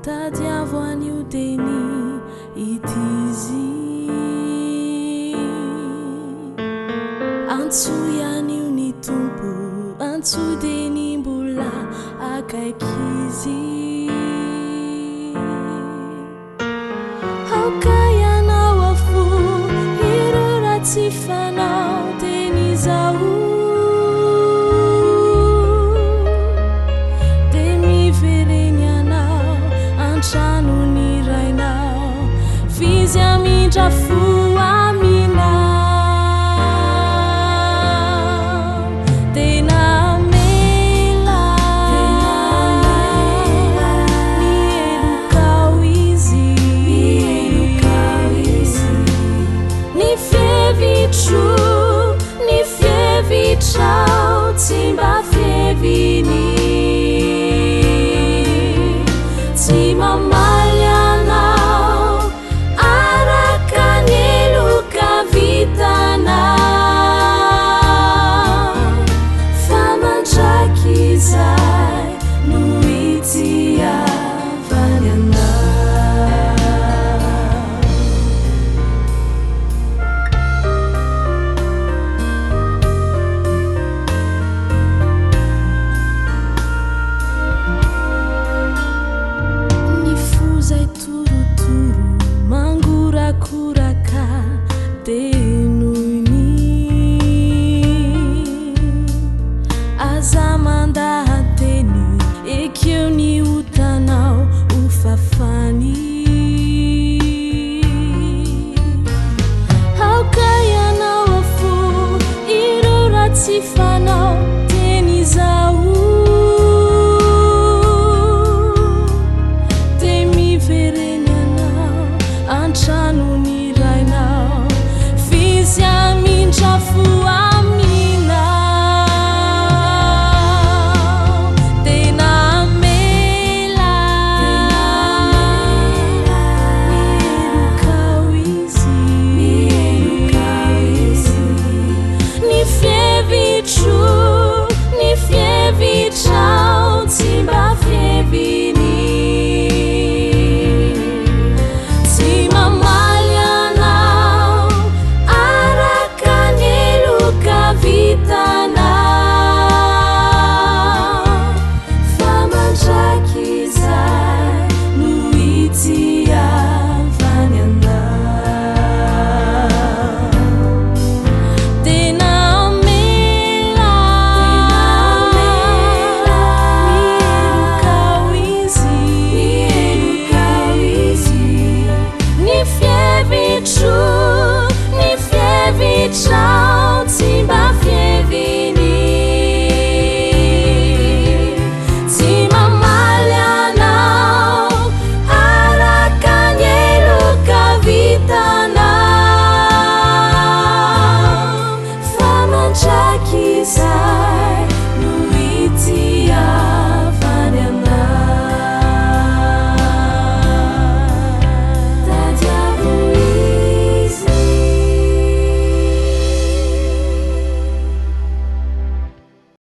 tadiavany io teny itizy antsoiany io ny tompo antsoy teny mbola akaikizy aoka ianao afo ireo raha tsy fanao teny izao Mindra fo aminao tena mela mielokao izy ny fievitrao tsy mba fieviny tsy mamaly anao Famantrakizay no itiavany anao ny fozay torotoro mangorakoraka Mandahateny ekeo ny otanao ofafany aoka ianao afo ireo raha tsy